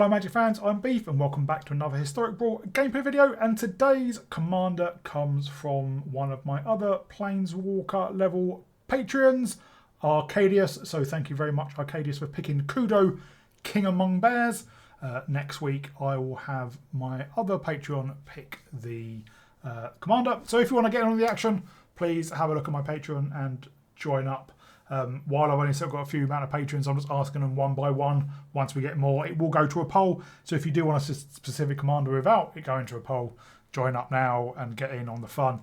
Hello Magic fans, I'm Beef and welcome back to another Historic Brawl gameplay video, and today's commander comes from one of my other Planeswalker level Patreons, Arcadius. So thank you very much Arcadius for picking Kudo, King Among Bears. Next week I will have my other Patreon pick the commander. So if you want to get on the action, please have a look at my Patreon and join up. While I've only still got a few amount of patrons, I'm just asking them one by one. Once we get more, it will go to a poll. So if you do want a specific commander without it going to a poll, join up now and get in on the fun.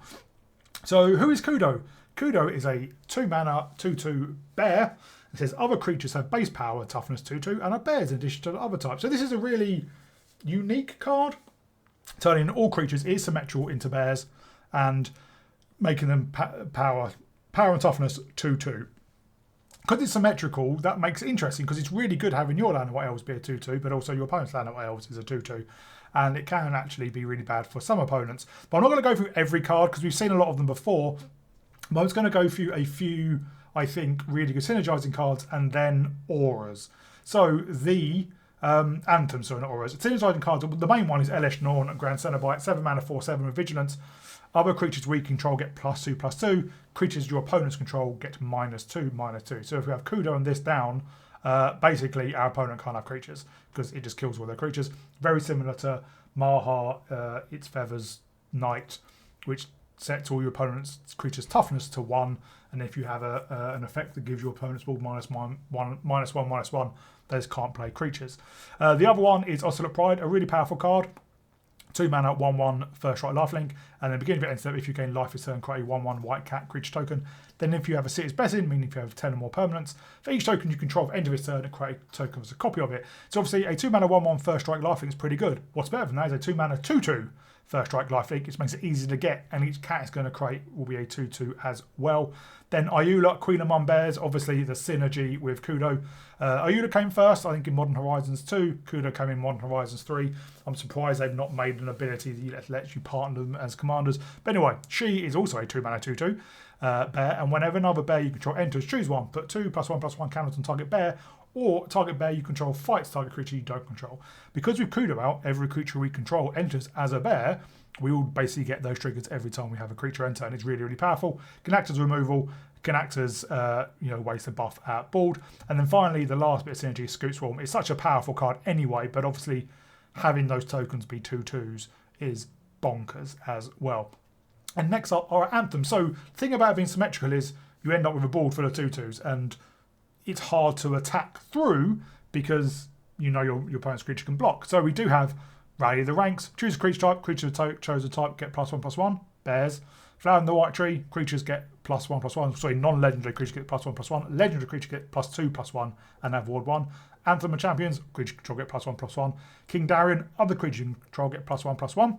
So who is Kudo? Kudo is a 2-mana 2/2 bear. It says other creatures have base power, toughness 2/2, and are bears in addition to the other types. So this is a really unique card. Turning all creatures is symmetrical into bears and making them power and toughness 2/2. Because it's symmetrical, that makes it interesting because it's really good having your land of white elves be a 2/2, but also your opponent's land of white elves is a 2/2. And it can actually be really bad for some opponents. But I'm not going to go through every card because we've seen a lot of them before. But I'm just going to go through a few, I think, really good synergizing cards and then auras. So the anthems, sorry, not auras. Synergizing cards, the main one is Elesh Norn and Grand Cenobite, 7 mana, 4/7 with Vigilance. Other creatures we control get +2/+2. Creatures your opponents control get -2/-2. So if we have Kudo and this down, basically our opponent can't have creatures because it just kills all their creatures. Very similar to Maha, its Feathers Knight, which sets all your opponent's creatures' toughness to 1. And if you have an effect that gives your opponent's ball -1/-1, they just can't play creatures. The other one is Ocelot Pride, a really powerful card. 2 mana, 1/1, first strike lifelink, and then beginning of end step, if you gain life this turn, create a 1/1 white cat creature token. Then if you have a City's Blessing, meaning if you have 10 or more permanents, for each token you control at the end of this turn, and create a token as a copy of it. So obviously a 2 mana, 1/1 first strike lifelink is pretty good. What's better than that is a 2 mana, 2/2 first strike lifelink, which makes it easy to get, and each cat is going to create will be a 2/2 as well. Then Ayula, Queen Among Bears, obviously the synergy with Kudo. Ayula came first, I think, in Modern Horizons 2. Kudo came in Modern Horizons 3. I'm surprised they've not made an ability that lets you partner them as commanders. But anyway, she is also a 2 mana 2/2 bear, and whenever another bear you control enters, choose one. Put 2 +1/+1 counters on target bear, or target bear you control fights target creature you don't control. Because with Kudo out, every creature we control enters as a bear. We will basically get those triggers every time we have a creature enter, and it's really, really powerful. Can act as removal, can act as waste a buff at board. And then finally, the last bit of synergy is Scoop Swarm. It's such a powerful card anyway, but obviously having those tokens be 2/2s is bonkers as well. And next up are anthems. So the thing about being symmetrical is you end up with a board full of 2/2s, and it's hard to attack through because you know your opponent's creature can block. So we do have Rally the Ranks, choose a creature type, creature chosen type get +1/+1, bears. Flower in the White Tree, creatures get +1/+1, sorry, non-legendary creatures get +1/+1, legendary creature get +2/+1 and have ward 1. Anthem of Champions, creature control get +1/+1. King Darien, other creature you control get +1/+1.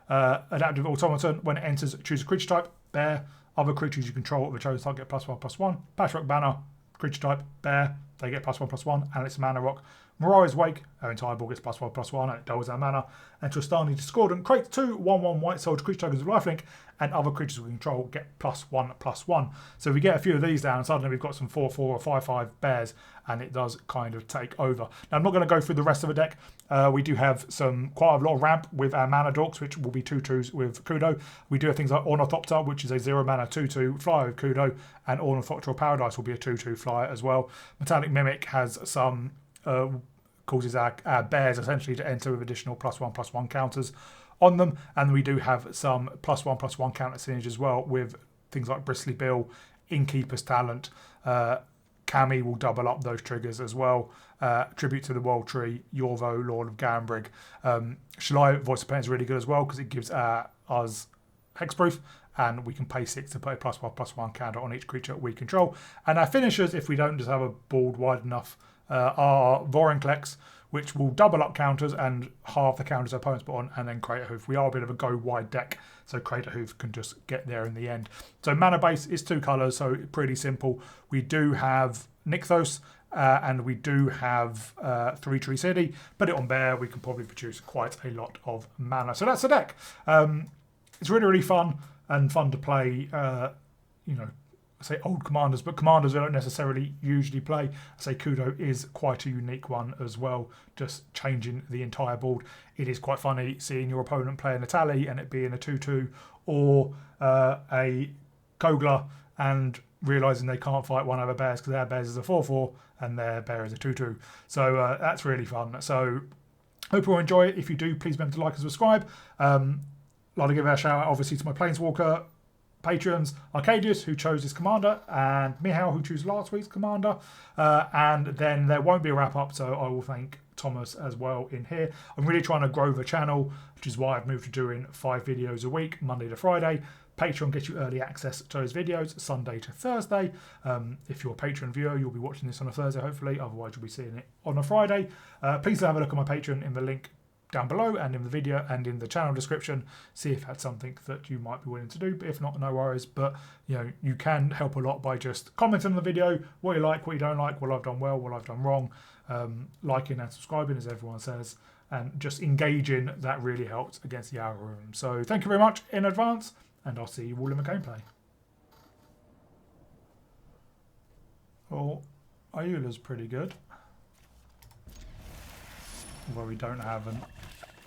Adaptive Automaton, when it enters, choose a creature type, bear. Other creatures you control of a chosen type get +1/+1. Patchwork Banner, creature type, bear, they get +1/+1, and it's a mana rock. Morari's Wake, our entire board gets +1/+1, and it doubles our mana. And Tristani Discordant creates 2 1/1 white soldier creature tokens with lifelink, and other creatures we control get +1/+1. So if we get a few of these down, suddenly we've got some 4/4 or 5/5 bears, and it does kind of take over. Now I'm not going to go through the rest of the deck. We do have quite a lot of ramp with our mana dorks, which will be 2/2s with Kudo. We do have things like Ornithopter, which is a 0 mana 2/2 flyer with Kudo, and Ornithopter Paradise will be a 2/2 flyer as well. Metallic Mimic has some causes our bears essentially to enter with additional +1/+1 counters on them, and we do have some +1/+1 counter synergy as well with things like Bristly Bill, Innkeeper's Talent. Kami will double up those triggers as well. Tribute to the World Tree, Yorvo, Lord of Gambrig. Shalai, Voice of Pain is really good as well because it gives us hexproof, and we can pay 6 to put a +1/+1 counter on each creature we control. And our finishers, if we don't just have a board wide enough, are Vorinclex, which will double up counters and halve the counters our opponents put on, and then Crater Hoof. We are a bit of a go wide deck, so Crater Hoof can just get there in the end. So mana base is 2 colours, so pretty simple. We do have Nykthos, and we do have 3 Tree City. Put it on bear, we can probably produce quite a lot of mana. So that's the deck. It's really, really fun and fun to play. I say old commanders, but commanders I don't necessarily usually play. I say Kudo is quite a unique one as well, just changing the entire board. It is quite funny seeing your opponent playing a tally and it being a 2-2 or a Kogler and realising they can't fight one of their bears because their bears is a 4-4 and their bear is a 2-2. So that's really fun. So hope you all enjoy it. If you do, please remember to like and subscribe. Like to give a shout out obviously to my Planeswalker patrons, Arcadius, who chose his commander, and Mihal, who chose last week's commander. And then there won't be a wrap up, so I will thank Thomas as well in here. I'm really trying to grow the channel, which is why I've moved to doing 5 videos a week, Monday to Friday. Patreon gets you early access to those videos, Sunday to Thursday. If you're a Patreon viewer, you'll be watching this on a Thursday, hopefully. Otherwise, you'll be seeing it on a Friday. Please have a look at my Patreon in the link down below and in the video and in the channel description. See if that's something that you might be willing to do. But if not, no worries. But you can help a lot by just commenting on the video, what you like, what you don't like, what I've done well, what I've done wrong, liking and subscribing, as everyone says, and just engaging. That really helps against the algorithm. So thank you very much in advance, and I'll see you all in the gameplay. Well, Ayula's pretty good, although we don't have an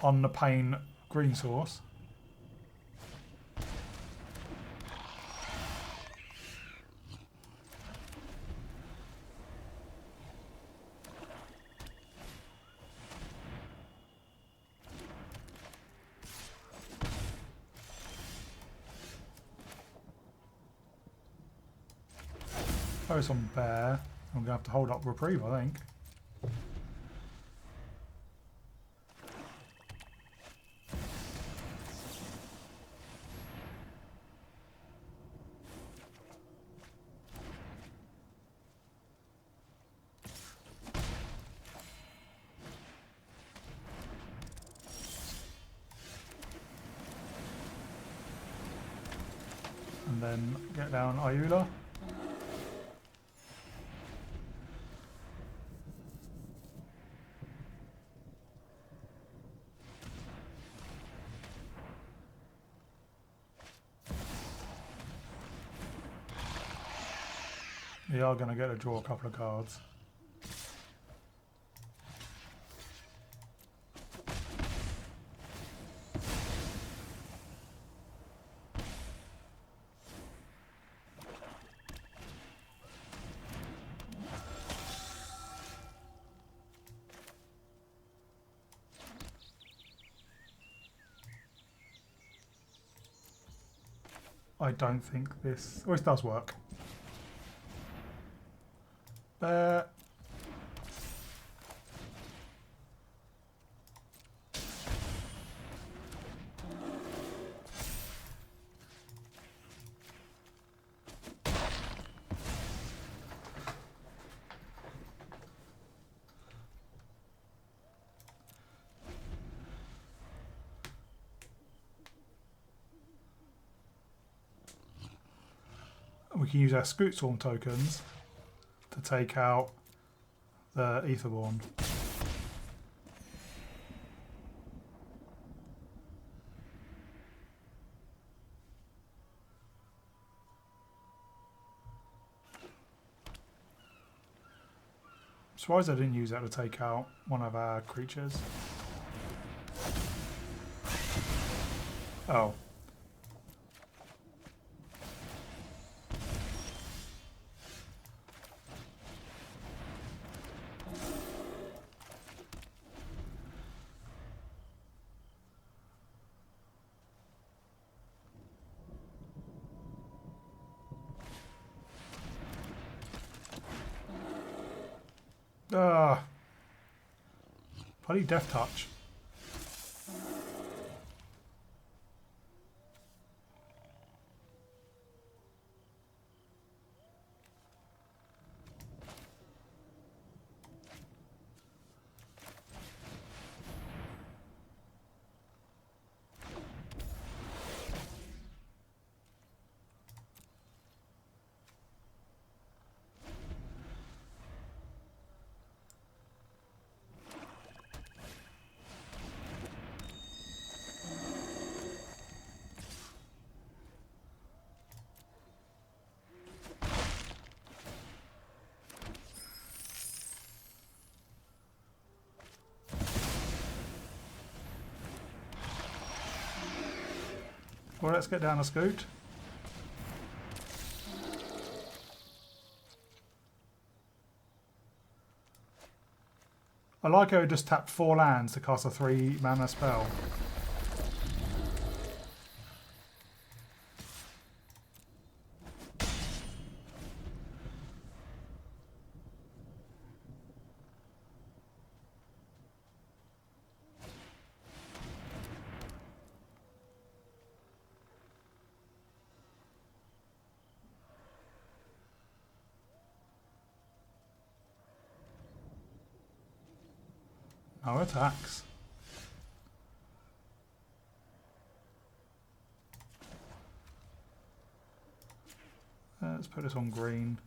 on the pane green source. Focus on bear. I'm going to have to hold up reprieve, I think. And then get down Ayula. We are going to get to draw a couple of cards. I don't think this... Oh, it does work. We can use our Scoot Swarm tokens to take out the Aetherborn. I'm surprised I didn't use that to take out one of our creatures. Oh. Bloody Death Touch. Well, let's get down a scoot. I like how it just tapped 4 lands to cast a 3 mana spell. No attacks. Let's put this on green.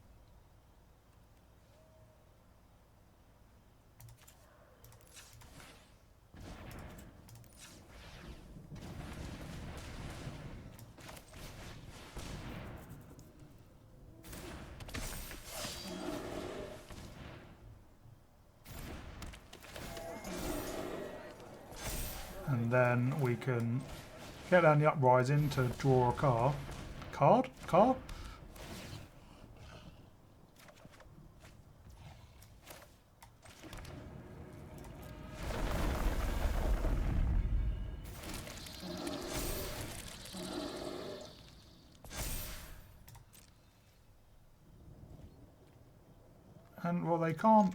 And then we can get down the uprising to draw a card. And well, they can't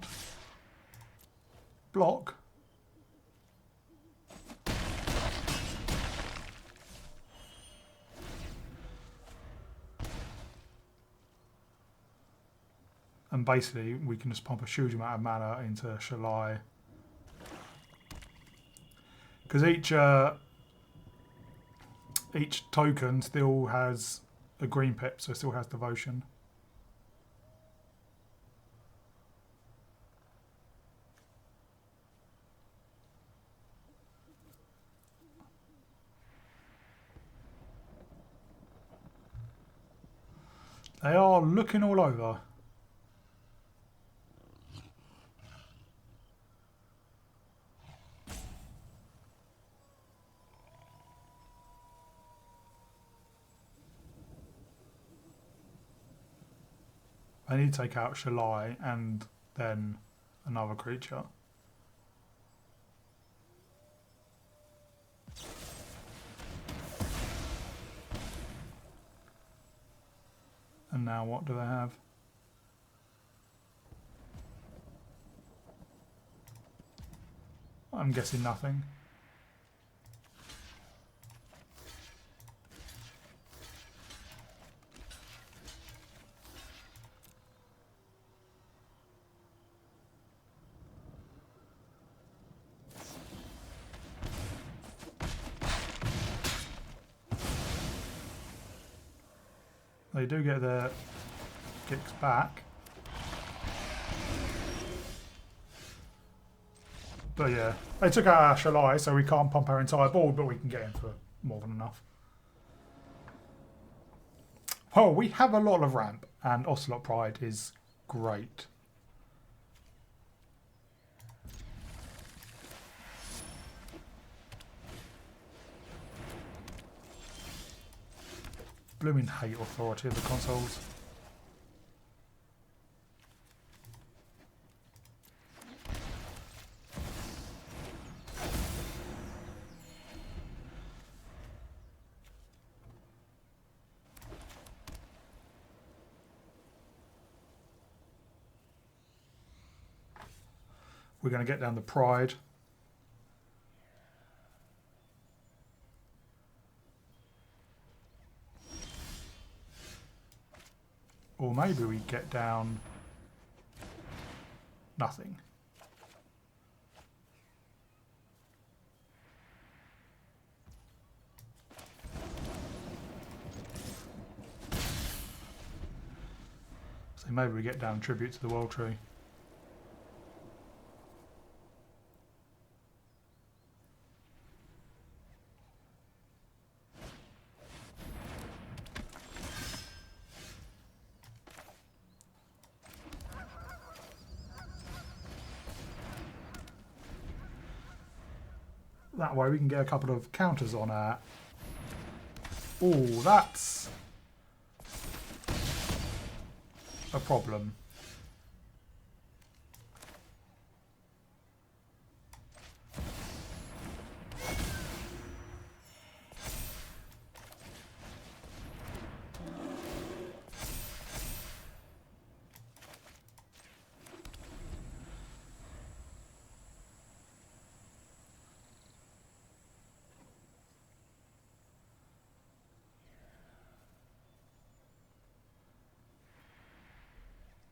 block. And basically, we can just pump a huge amount of mana into Shalai. Because each token still has a green pip, so it still has devotion. They are looking all over. I need to take out Shalai and then another creature. And now what do they have? I'm guessing nothing. They do get their kicks back. But yeah, they took out our Shalai, so we can't pump our entire board, but we can get in for more than enough. Well, we have a lot of ramp, and Ocelot Pride is great. Blooming hate authority of the consoles. We're going to get down the Pride. Or maybe we get down nothing. So maybe we get down Tribute to the World Tree. That way we can get a couple of counters on our Oh, that's a problem.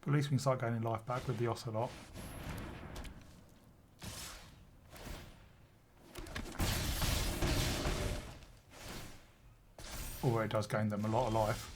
At least we can start gaining life back with the Ocelot. Although it does gain them a lot of life.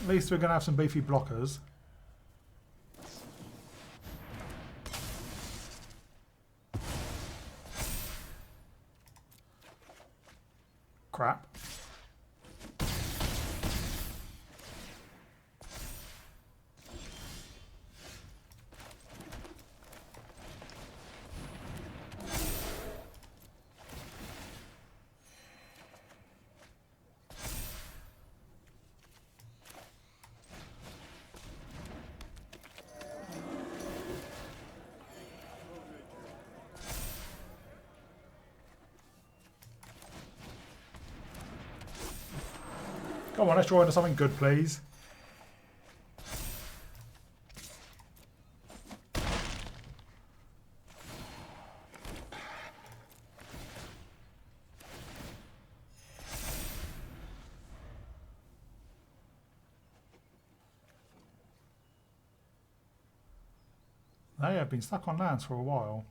At least we're going to have some beefy blockers. Crap. Come on, let's draw into something good, please. They have been stuck on lands for a while.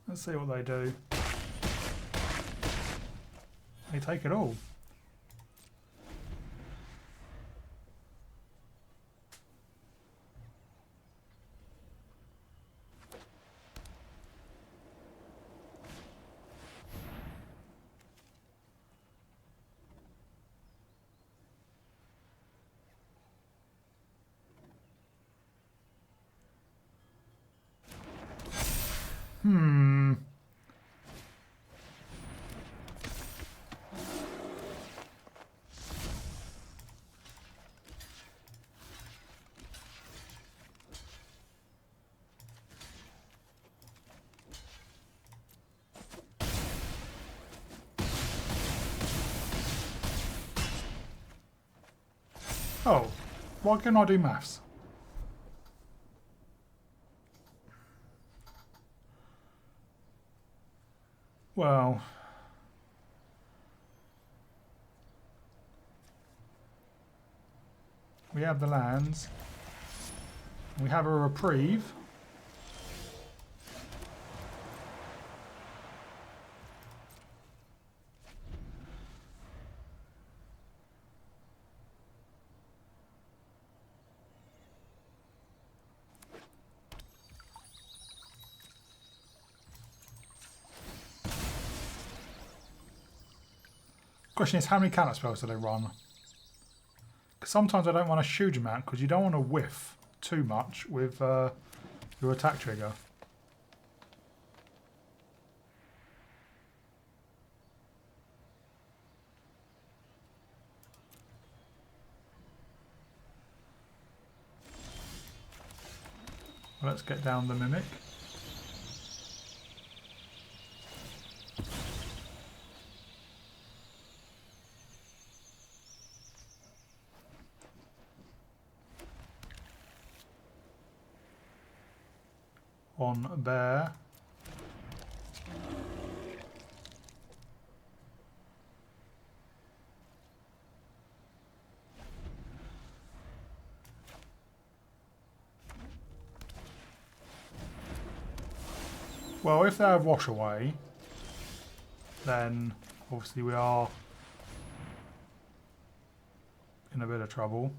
Let's see what they do. They take it all. Oh, why can't I do maths? Well, we have the lands. We have a reprieve. Question is, how many counter spells do they run? Because sometimes I don't want a huge amount because you don't want to whiff too much with Your attack trigger. Let's get down the Mimic. On Bear. Well, if they have Wash Away, then obviously we are in a bit of trouble.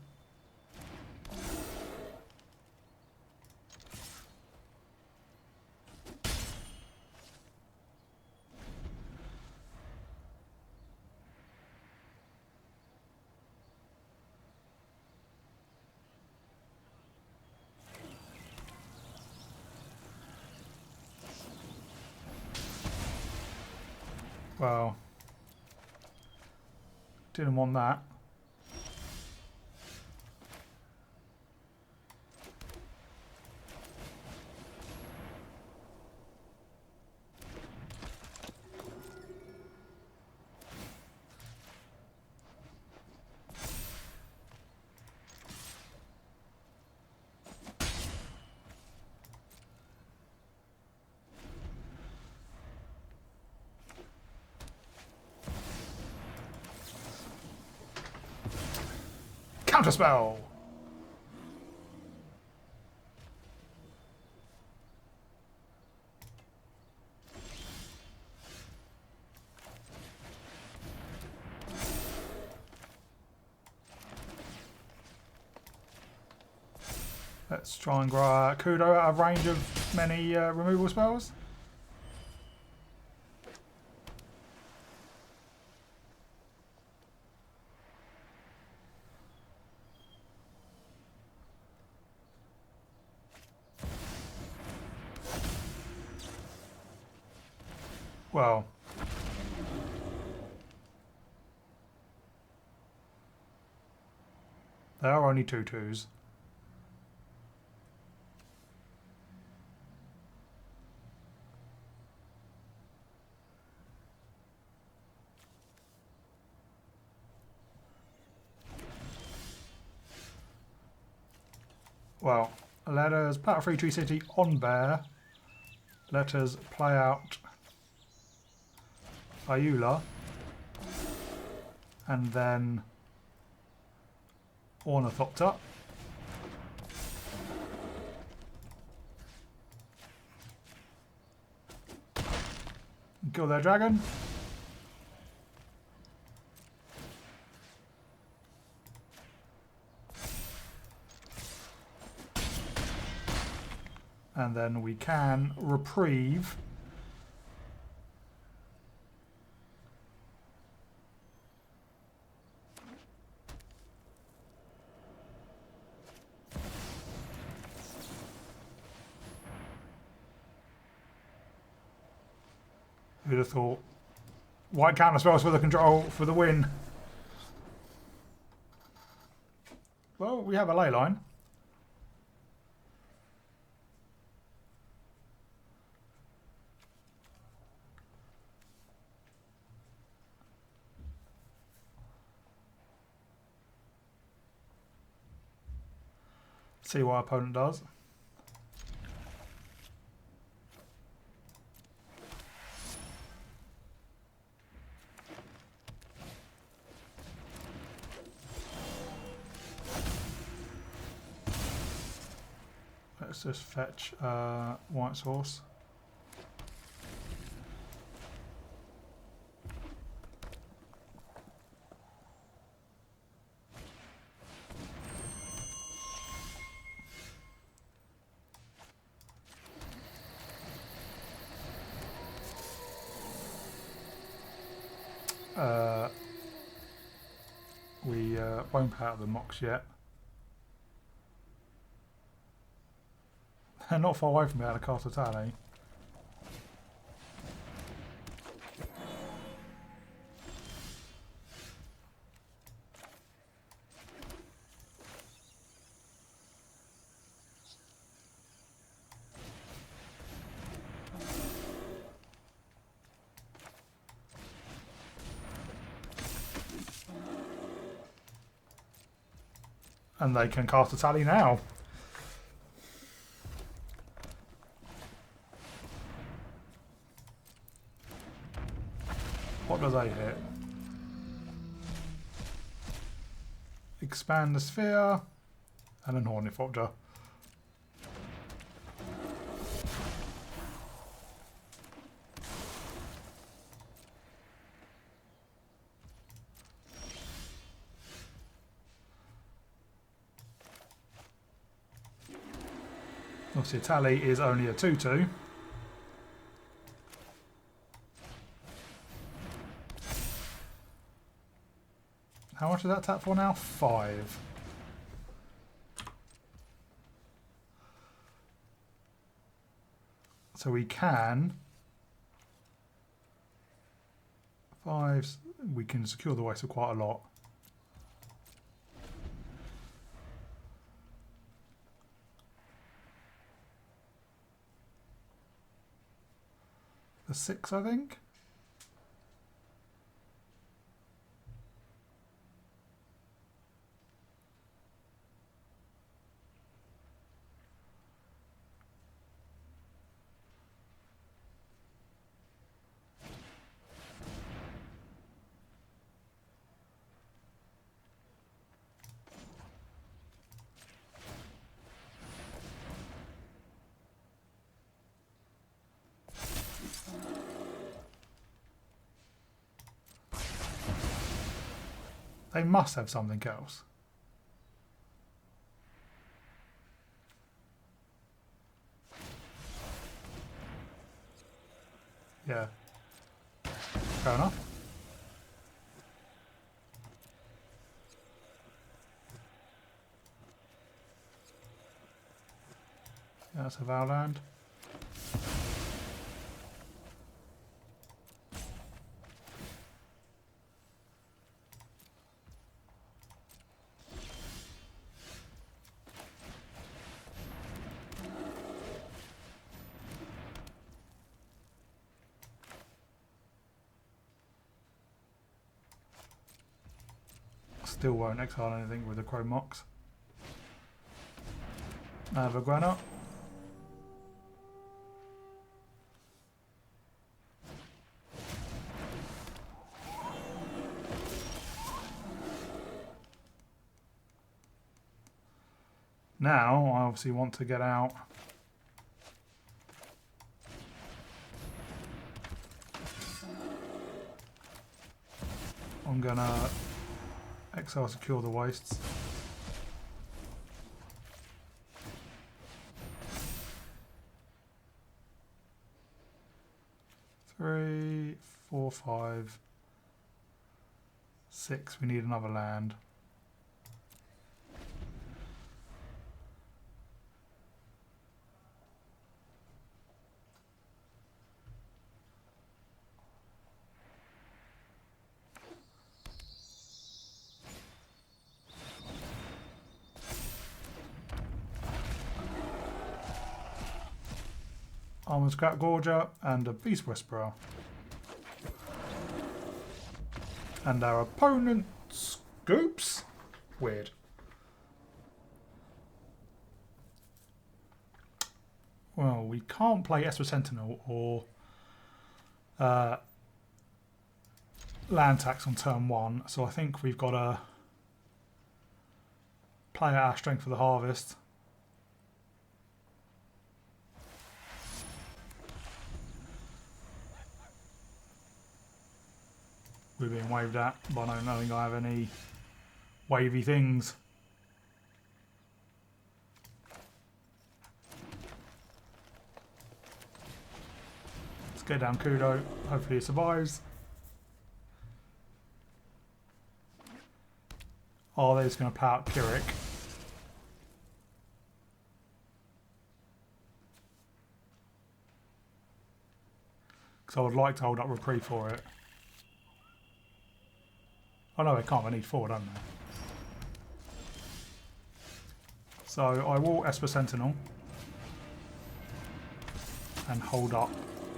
Well, didn't want that. Counterspell! Let's try and grow Kudo out of range of many removal spells. Well, there are only 2/2s. Well, let us put a free Tree City on Bear. Let us play out Ayula, and then Ornithopter. Kill their dragon. And then we can reprieve Who'd have thought? White counter spells for the control for the win. Well, we have a ley line. See what our opponent does. Let's just fetch white source. We won't pay out the mocks yet. They're not far away from me out of Castle Tally. And they can cast a tally now. What does they hit? Expand the sphere and an Ornithopter. Obviously, a tally is only a 2/2. How much is that tap for now? 5. So we can... 5. We can secure the waste of quite a lot. The 6, I think. They must have something else. Yeah. Fair enough. Yeah, that's a Valland. Still won't exile anything with the Chrome Mox. I have a Granite. Now I obviously want to get out I'm gonna exile secure the wastes. Three, 4, 5, 6. We need another land. Armored Scrap Gorger and a Beast Whisperer. And our opponent scoops. Weird. Well, we can't play Esper Sentinel or land tax on turn 1, so I think we've got to play out our strength for the harvest. We're being waved at, but I don't think I have any wavy things. Let's get down Kudo. Hopefully he survives. Oh, they're just going to play out Kirik. Because I would like to hold up reprieve for it. Oh no, I can't. I need 4, don't I? So I will Esper Sentinel and hold up.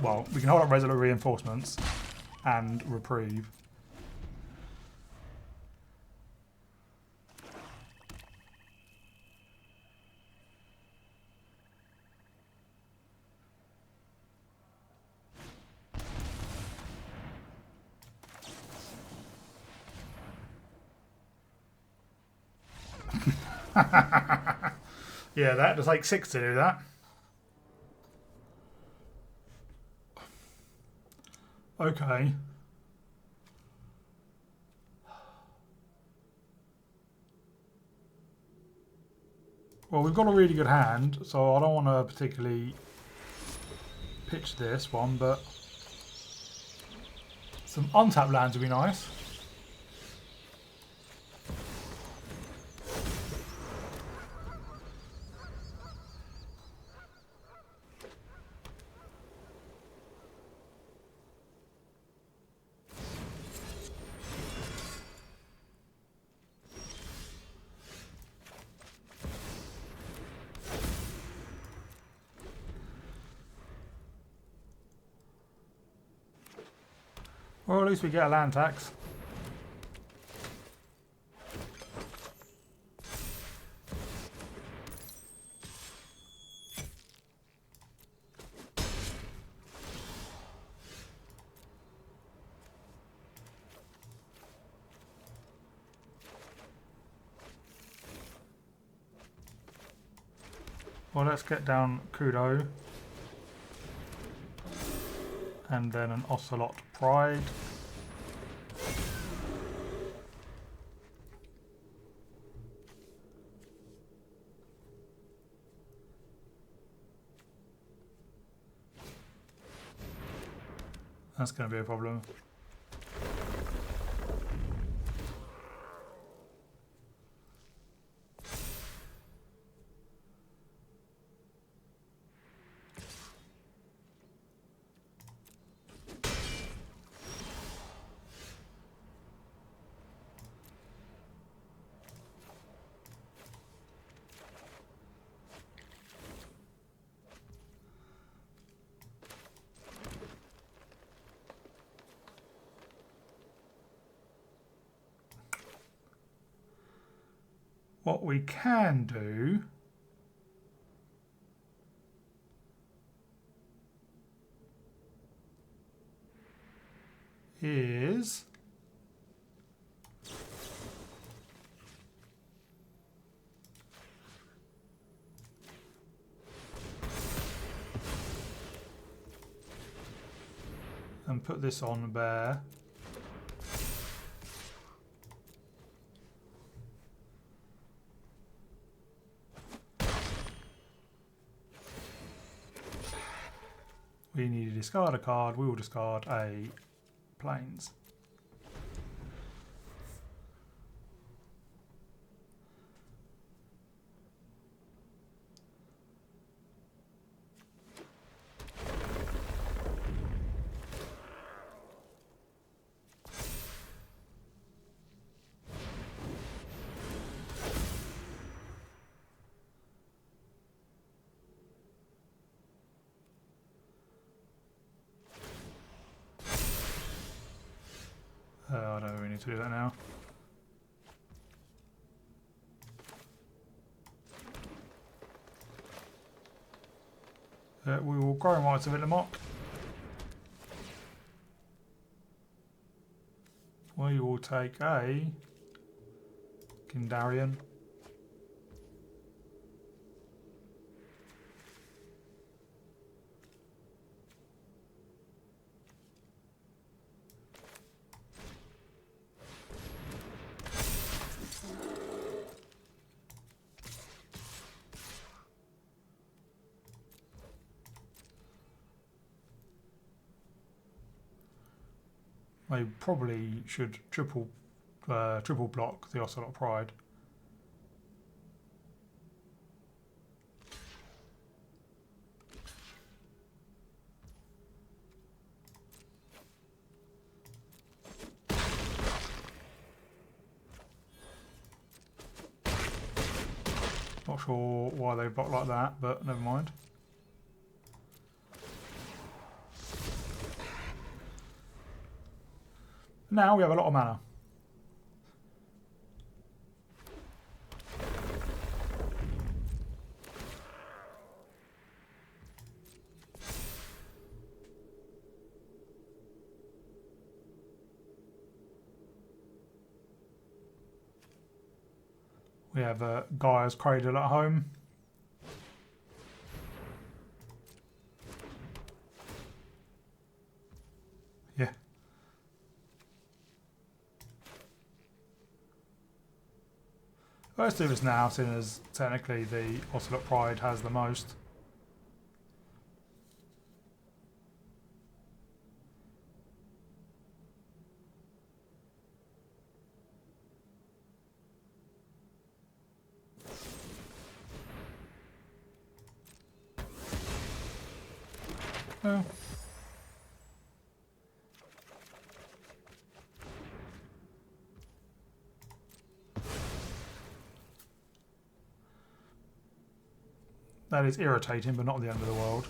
Well, we can hold up Resolute Reinforcements and reprieve. Yeah, that does take 6 to do that. Okay. Well, we've got a really good hand, so I don't want to particularly pitch this one, but some untapped lands would be nice. Or at least we get a land tax. Well, let's get down Kudo. And then an Ocelot Pride. That's going to be a problem. What we can do is and put this on bear. We need to discard a card. We will discard a plains. I don't really need to do that now. We will grow Rights of Illimok. We will take a Kindarian. I probably should triple block the Ocelot Pride. Not sure why they block like that, but never mind. Now we have a lot of mana. We have Gaia's Cradle at home. Yeah. Well, let's do this now, seeing as technically the Ocelot Pride has the most. Well. That is irritating, but not the end of the world.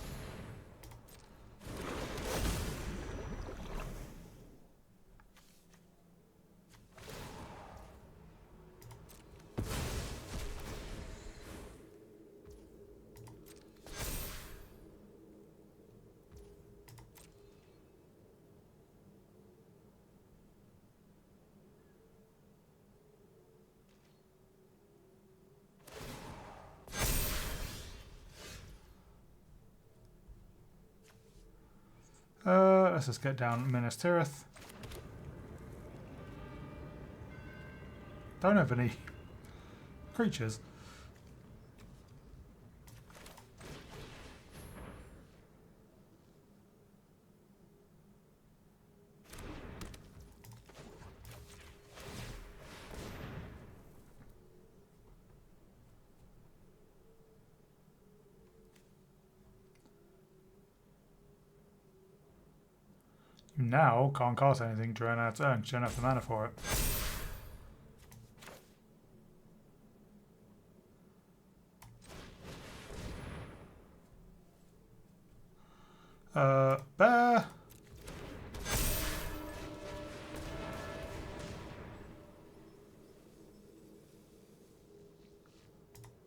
Let's just get down Minas Tirith. Don't have any creatures. You now can't cast anything during our turn because you don't have the mana for it. Bear.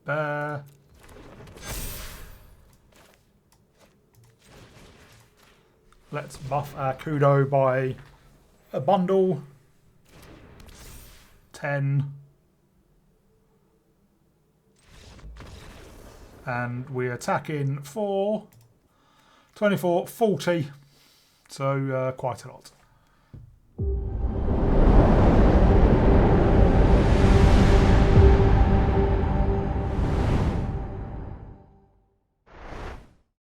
Bear. Let's buff our Kudo by a bundle. 10. And we attack in for 24, 40. So quite a lot.